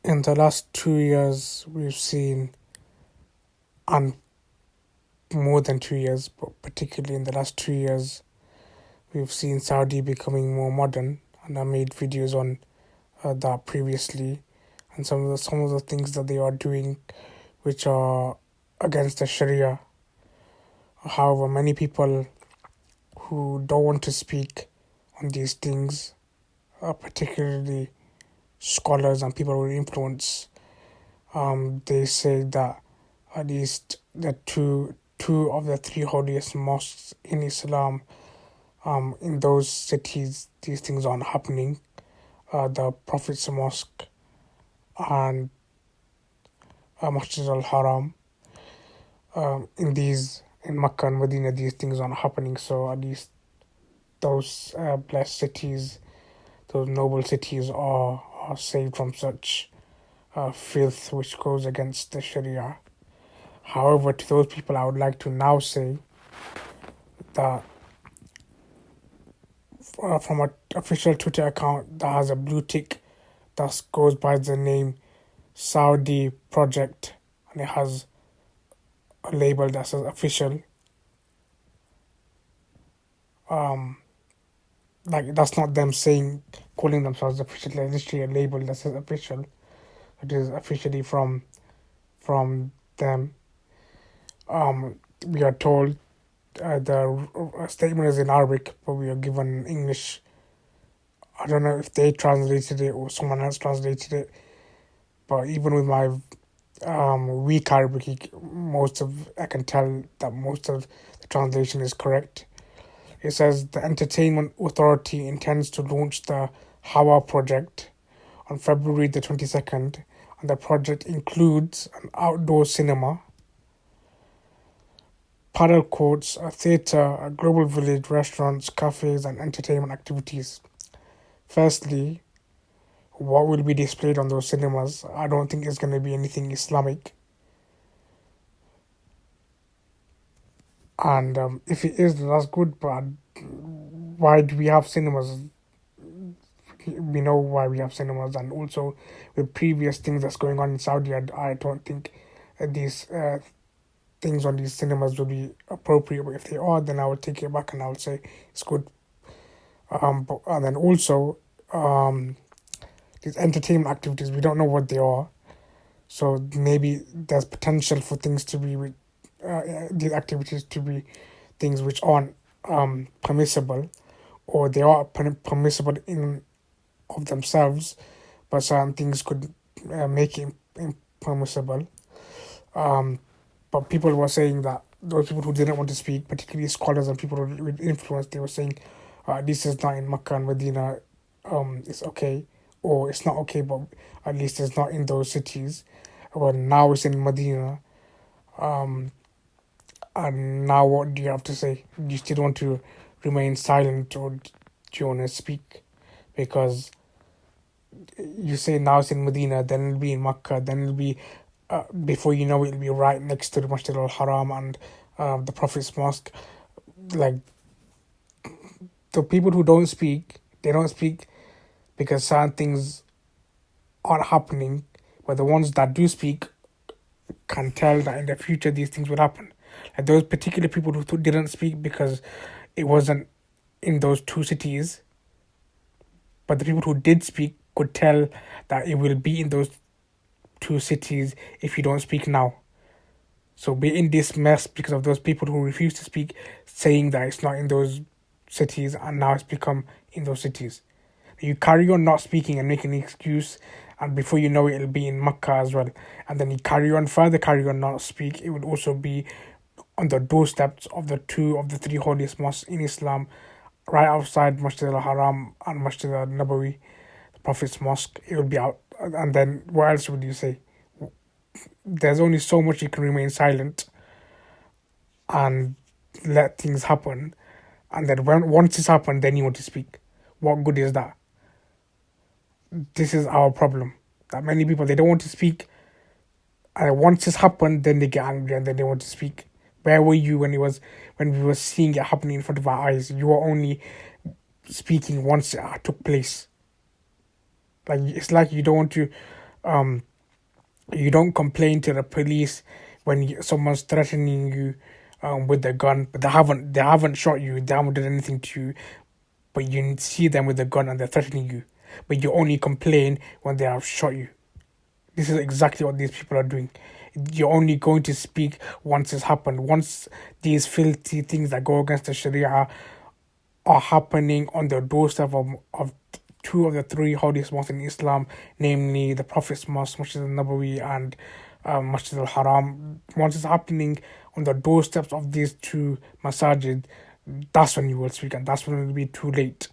In the last 2 years, we've seen, and more than 2 years, but particularly in the last 2 years, we've seen Saudi becoming more modern. And I made videos on that previously, and some of the things that they are doing, which are against the Sharia. However, many people who don't want to speak on these things, particularly scholars and people with influence, they say that at least the two of the three holiest mosques in Islam, in those cities, these things aren't happening. The Prophet's Mosque and Masjid al Haram. In Makkah and Medina, these things aren't happening. So at least those blessed cities, those noble cities, are saved from such filth which goes against the Sharia. However, to those people, I would like to now say that from an official Twitter account that has a blue tick that goes by the name Saudi Project, and it has a label that says official. Like, that's not them calling themselves official. It's literally a label that says official. It is officially from them. We are told the statement is in Arabic, but we are given English. I don't know if they translated it or someone else translated it. But even with my weak Arabic, I can tell that most of the translation is correct. It says the Entertainment Authority intends to launch the Hawa project on February the 22nd, and the project includes an outdoor cinema, paddle courts, a theatre, a global village, restaurants, cafes, and entertainment activities. Firstly, what will be displayed on those cinemas? I don't think it's going to be anything Islamic. And if it is, that's good, but why do we have cinemas? We know why we have cinemas, and also with previous things that's going on in Saudi, I don't think these things on these cinemas will be appropriate. But if they are, then I will take it back and I will say it's good. And then also, these entertainment activities, we don't know what they are. So maybe there's potential for things to be with these activities to be things which aren't permissible, or they are permissible in of themselves, but certain things could make it impermissible. But people were saying that those people who didn't want to speak, particularly scholars and people with influence, they were saying this is not in Makkah and Medina, it's okay, or it's not okay, but at least it's not in those cities. Well, now it's in Madīnāh. And now what do you have to say? Do you still want to remain silent, or do you want to speak? Because you say now it's in Medina, then it'll be in Makkah, then it'll be, before you know it, it'll be right next to the Masjid al Haram and the Prophet's Mosque. Like, the people who don't speak, they don't speak because certain things aren't happening, but the ones that do speak can tell that in the future these things will happen. Like those particular people who didn't speak because it wasn't in those two cities, but the people who did speak could tell that it will be in those two cities if you don't speak now. So we're in this mess because of those people who refuse to speak, saying that it's not in those cities, and now it's become in those cities. You carry on not speaking and making an excuse, and before you know it, it'll be in Makkah as well. And then you carry on not speak, it would also be on the doorsteps of the three holiest mosques in Islam, right outside Masjid al Haram and Masjid al Nabawi, the Prophet's Mosque. It would be out. And then what else would you say? There's only so much you can remain silent and let things happen. And then once it's happened, then you want to speak. What good is that? This is our problem. That many people, they don't want to speak. And once it's happened, then they get angry and then they want to speak. Where were you when we were seeing it happening in front of our eyes? You were only speaking once it took place. Like, it's like you don't want to You don't complain to the police when someone's threatening you with a gun, but they haven't shot you, they haven't done anything to you, but you see them with a gun and they're threatening you. But you only complain when they have shot you. This is exactly what these people are doing. You're only going to speak once it's happened. Once these filthy things that go against the Sharia are happening on the doorstep of two of the three holiest mosques in Islam, namely the Prophet's Mosque, Masjid al-Nabawi, and Masjid al-Haram. Once it's happening on the doorsteps of these two masajid, that's when you will speak, and that's when it will be too late.